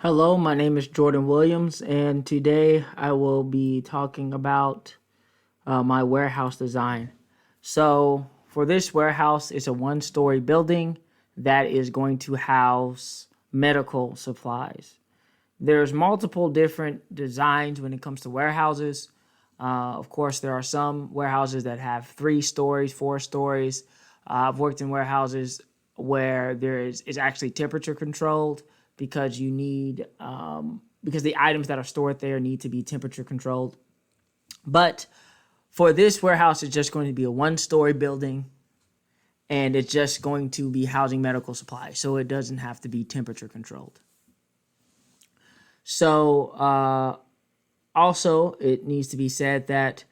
Hello, my name is Jordan Williams, and today I will be talking about my warehouse design. So, for this warehouse, it's a one-story building that is going to house medical supplies. There's multiple different designs when it comes to warehouses. Of course, there are some warehouses that have 3 stories, 4 stories. I've worked in warehouses where it's actually temperature controlled because you need because the items that are stored there need to be temperature controlled. But for this warehouse, it's just going to be a one-story building, and it's just going to be housing medical supplies, so it doesn't have to be temperature controlled. So also, it needs to be said that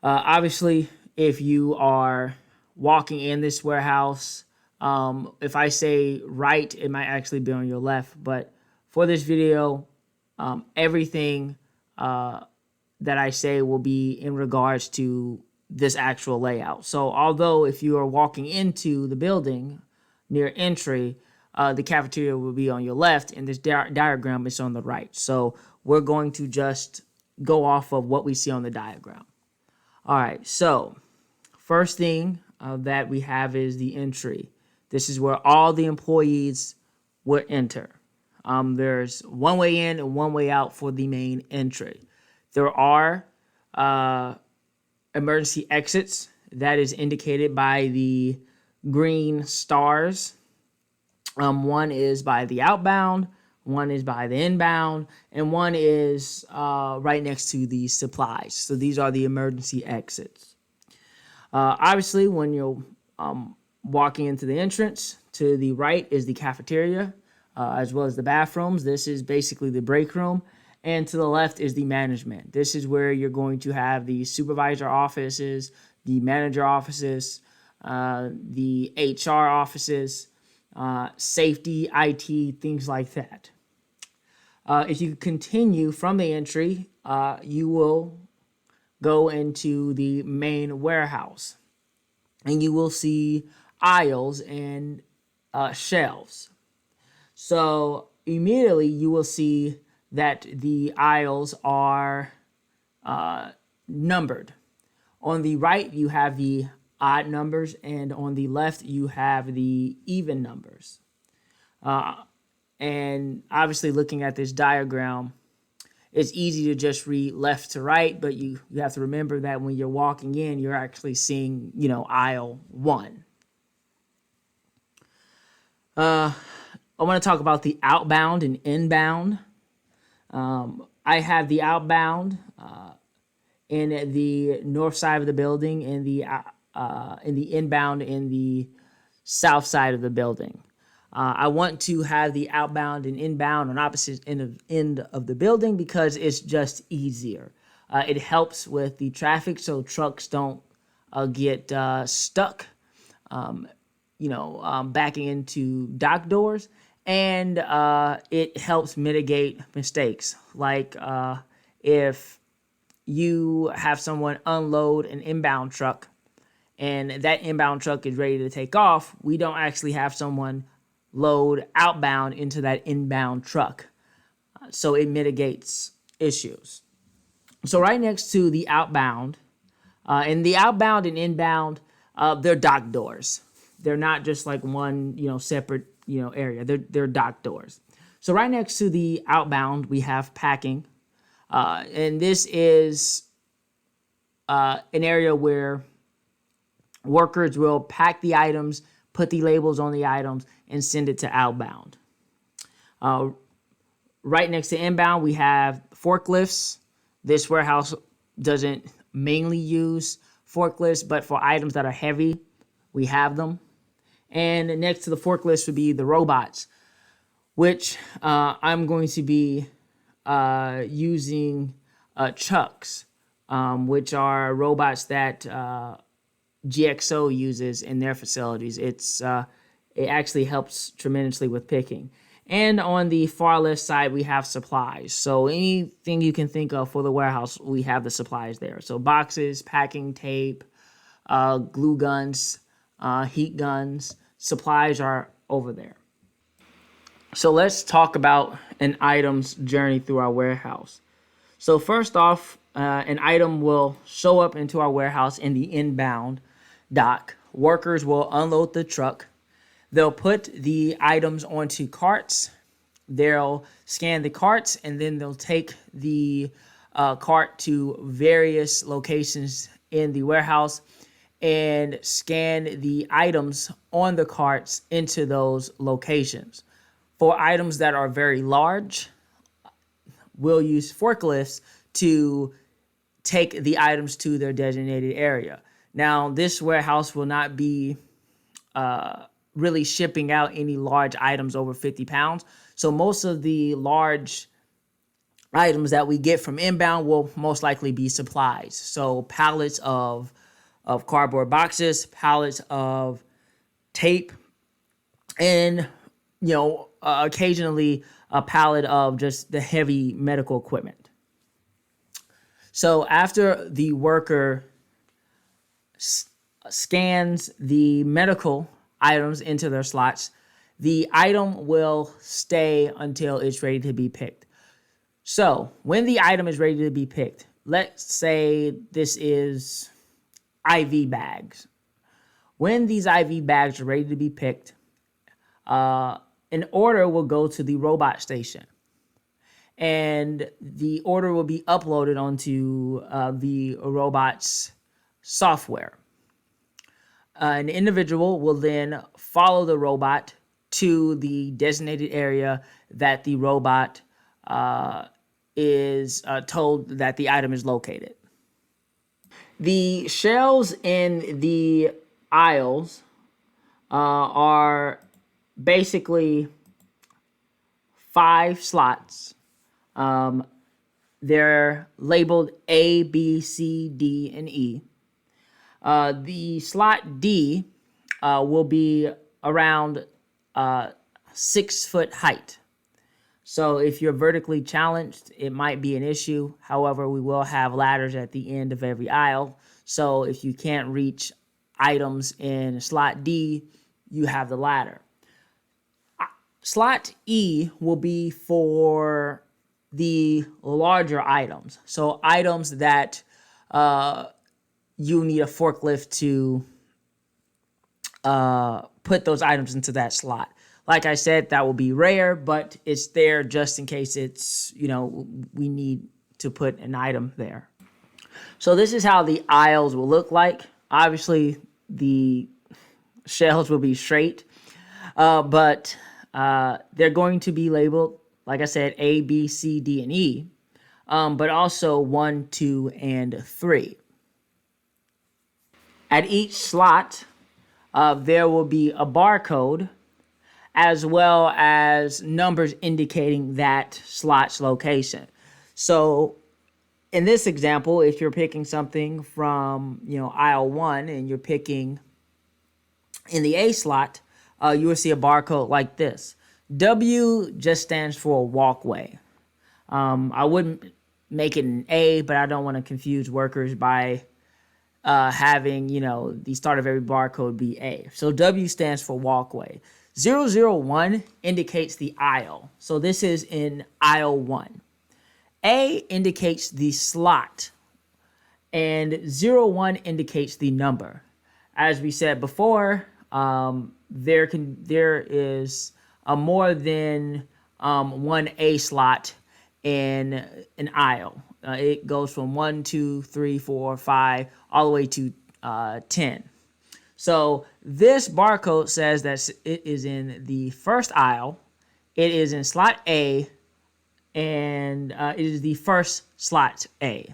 obviously, if you are walking in this warehouse, if I say right, it might actually be on your left. But for this video, everything that I say will be in regards to this actual layout. So although if you are walking into the building near entry, the cafeteria will be on your left, and this diagram is on the right. So we're going to just go off of what we see on the diagram. All right, so first thing that we have is the entry. This is where all the employees will enter. There's one way in and one way out for the main entry. There are emergency exits that is indicated by the green stars. One is by the outbound, one is by the inbound, and one is right next to the supplies. So these are the emergency exits. Obviously, when you're walking into the entrance, to the right is the cafeteria, as well as the bathrooms. This is basically the break room. And to the left is the management. This is where you're going to have the supervisor offices, the manager offices, the HR offices, safety, IT, things like that. If you continue from the entry, you will go into the main warehouse, and you will see aisles and shelves. So immediately you will see that the aisles are numbered. On the right, you have the odd numbers, and on the left, you have the even numbers. And obviously, looking at this diagram, it's easy to just read left to right, but you have to remember that when you're walking in, you're actually seeing, aisle 1. I want to talk about the outbound and inbound. I have the outbound in the north side of the building, and the inbound in the south side of the building. I want to have the outbound and inbound on opposite end of the building because it's just easier. It helps with the traffic so trucks don't get stuck, backing into dock doors. And it helps mitigate mistakes. Like if you have someone unload an inbound truck and that inbound truck is ready to take off, we don't actually have someone load outbound into that inbound truck. So it mitigates issues. So right next to the outbound, and the outbound and inbound, they're dock doors. They're not just like one, separate, area. They're dock doors. So right next to the outbound, we have packing. And this is an area where workers will pack the items, put the labels on the items, and send it to outbound. Right next to inbound, we have forklifts. This warehouse doesn't mainly use forklifts, but for items that are heavy, we have them. And next to the forklifts would be the robots, which I'm going to be using chucks, which are robots that GXO uses in their facilities. It actually helps tremendously with picking. And on the far left side, we have supplies. So anything you can think of for the warehouse, we have the supplies there. So boxes, packing tape, glue guns, heat guns, supplies are over there. So let's talk about an item's journey through our warehouse. So first off, an item will show up into our warehouse in the inbound dock. Workers will unload the truck. They'll put the items onto carts. They'll scan the carts, and then they'll take the cart to various locations in the warehouse and scan the items on the carts into those locations. For items that are very large, we'll use forklifts to take the items to their designated area. Now, this warehouse will not be really shipping out any large items over 50 pounds. So most of the large items that we get from inbound will most likely be supplies. So pallets of cardboard boxes, pallets of tape, and occasionally a pallet of just the heavy medical equipment. So after the worker scans the medical items into their slots, the item will stay until it's ready to be picked. So when the item is ready to be picked, let's say this is IV bags. When these IV bags are ready to be picked, an order will go to the robot station, and the order will be uploaded onto the robot's software. An individual will then follow the robot to the designated area that the robot is told that the item is located. The shelves in the aisles are basically 5 slots. They're labeled A, B, C, D, and E. The slot D will be around 6 foot height. So if you're vertically challenged, it might be an issue. However, we will have ladders at the end of every aisle. So if you can't reach items in slot D, you have the ladder. Slot E will be for the larger items. So items that you need a forklift to put those items into that slot. Like I said, that will be rare, but it's there just in case it's, we need to put an item there. So this is how the aisles will look like. Obviously, the shelves will be straight, but they're going to be labeled, like I said, A, B, C, D, and E, but also 1, 2, and 3. At each slot, there will be a barcode as well as numbers indicating that slot's location. So in this example, if you're picking something from, aisle 1 and you're picking in the A slot, you will see a barcode like this. W just stands for walkway. I wouldn't make it an A, but I don't want to confuse workers by having, the start of every barcode be A. So W stands for walkway. 001 indicates the aisle. So this is in aisle 1. A indicates the slot, and 01 indicates the number. As we said before, there is more than one A slot in an aisle. It goes from 1, 2, 3, 4, 5, all the way to 10. So this barcode says that it is in the first aisle, it is in slot A, and it is the first slot A.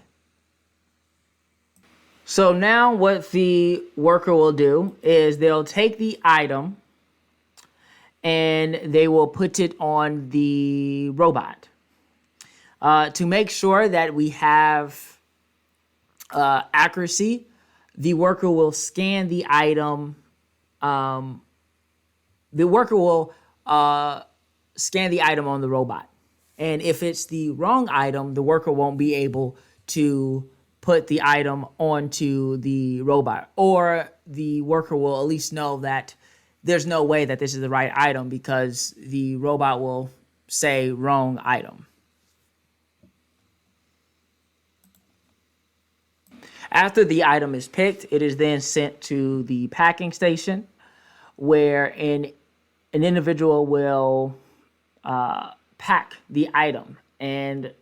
So now what the worker will do is they'll take the item and they will put it on the robot. To make sure that we have accuracy, the worker will scan the item. The worker will scan the item on the robot. And if it's the wrong item, the worker won't be able to put the item onto the robot. Or the worker will at least know that there's no way that this is the right item because the robot will say wrong item. After the item is picked, it is then sent to the packing station where an individual will pack the item and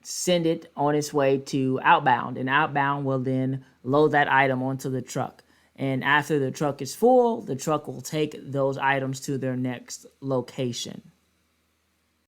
send it on its way to Outbound. And Outbound will then load that item onto the truck. And after the truck is full, the truck will take those items to their next location.